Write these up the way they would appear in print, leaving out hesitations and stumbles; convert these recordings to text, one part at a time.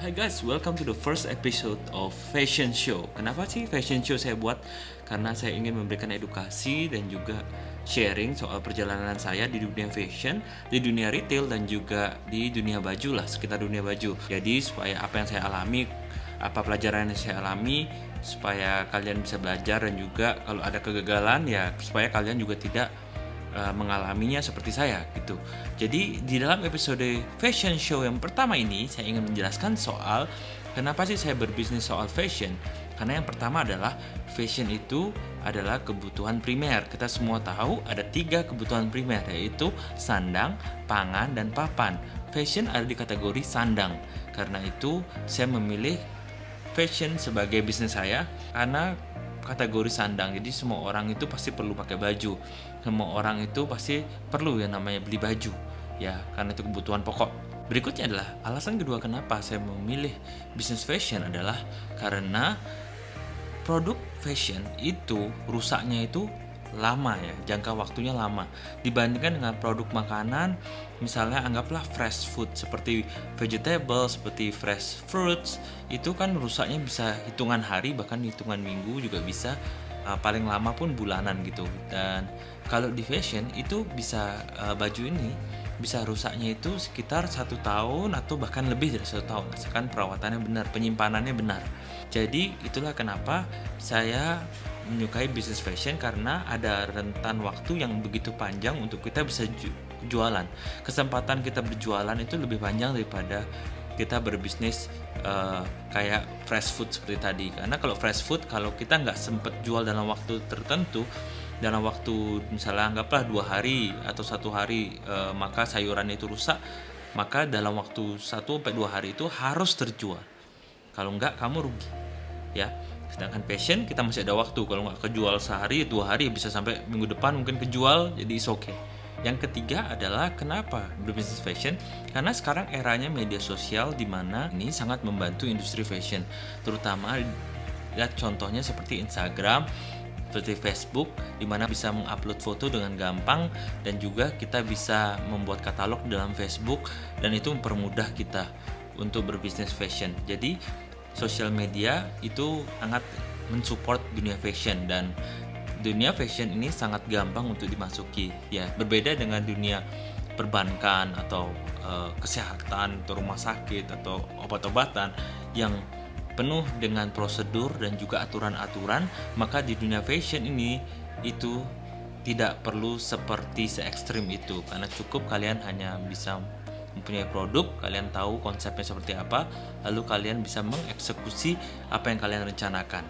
Hi guys, welcome to the first episode of Fashion Show. Kenapa sih Fashion Show saya buat? Karena saya ingin memberikan edukasi dan juga sharing soal perjalanan saya di dunia fashion, di dunia retail, dan juga di dunia baju lah, sekitar dunia baju. Jadi supaya apa yang saya alami, apa pelajaran yang saya alami, supaya kalian bisa belajar, dan juga kalau ada kegagalan ya supaya kalian juga tidak mengalaminya seperti saya gitu. Jadi di dalam episode Fashion Show yang pertama ini saya ingin menjelaskan soal kenapa sih saya berbisnis soal fashion. Karena yang pertama adalah fashion itu adalah kebutuhan primer. Kita semua tahu ada 3 kebutuhan primer, yaitu sandang, pangan, dan papan. Fashion ada di kategori sandang. Karena itu saya memilih fashion sebagai bisnis saya karena kategori sandang. Jadi semua orang itu pasti perlu pakai baju, semua orang itu pasti perlu yang namanya beli baju ya, karena itu kebutuhan pokok. Berikutnya adalah alasan kedua kenapa saya memilih bisnis fashion adalah karena produk fashion itu rusaknya itu lama ya, jangka waktunya lama dibandingkan dengan produk makanan. Misalnya anggaplah fresh food seperti vegetable, seperti fresh fruits, itu kan rusaknya bisa hitungan hari, bahkan hitungan minggu juga bisa, paling lama pun bulanan gitu. Dan kalau di fashion itu bisa, baju ini bisa rusaknya itu sekitar 1 tahun atau bahkan lebih dari 1 tahun, asalkan perawatannya benar, penyimpanannya benar. Jadi itulah kenapa saya menyukai bisnis fashion, karena ada rentan waktu yang begitu panjang untuk kita bisa jualan. Kesempatan kita berjualan itu lebih panjang daripada kita berbisnis kayak fresh food seperti tadi. Karena kalau fresh food, kalau kita nggak sempet jual dalam waktu tertentu, dalam waktu misalnya anggaplah 2 hari atau 1 hari, maka sayuran itu rusak, maka dalam waktu 1-2 hari itu harus terjual. Kalau enggak, kamu rugi ya. Sedangkan fashion kita masih ada waktu, kalau nggak kejual sehari 2 hari bisa sampai minggu depan mungkin kejual, jadi it's okay. Yang ketiga adalah kenapa berbisnis fashion, karena sekarang eranya media sosial di mana ini sangat membantu industri fashion, terutama lihat contohnya seperti Instagram, seperti Facebook, di mana bisa mengupload foto dengan gampang, dan juga kita bisa membuat katalog dalam Facebook, dan itu mempermudah kita untuk berbisnis fashion. Jadi sosial media itu sangat mensupport dunia fashion, dan dunia fashion ini sangat gampang untuk dimasuki ya, berbeda dengan dunia perbankan atau kesehatan atau rumah sakit atau obat-obatan yang penuh dengan prosedur dan juga aturan-aturan. Maka di dunia fashion ini itu tidak perlu seperti se-ekstrim itu, karena cukup kalian hanya bisa mempunyai produk, kalian tahu konsepnya seperti apa, lalu kalian bisa mengeksekusi apa yang kalian rencanakan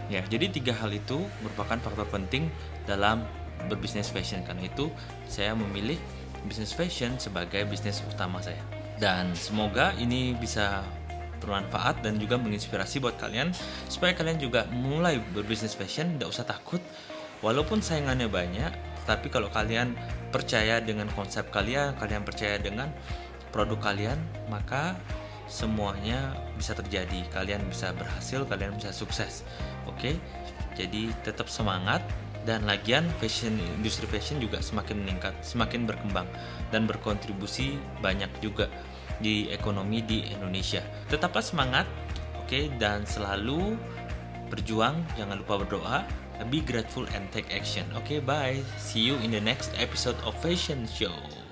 ya. Jadi 3 hal itu merupakan faktor penting dalam berbisnis fashion. Karena itu saya memilih bisnis fashion sebagai bisnis utama saya, dan semoga ini bisa bermanfaat dan juga menginspirasi buat kalian, supaya kalian juga mulai berbisnis fashion. Tidak usah takut walaupun saingannya banyak, tapi kalau kalian percaya dengan konsep kalian, kalian percaya dengan produk kalian, maka semuanya bisa terjadi. Kalian bisa berhasil, kalian bisa sukses. Oke? Jadi tetap semangat, dan lagian fashion, industri fashion juga semakin meningkat, semakin berkembang, dan berkontribusi banyak juga di ekonomi di Indonesia. Tetaplah semangat, oke? Dan selalu berjuang, jangan lupa berdoa, be grateful and take action. Okay, bye. See you in the next episode of Fashion Show.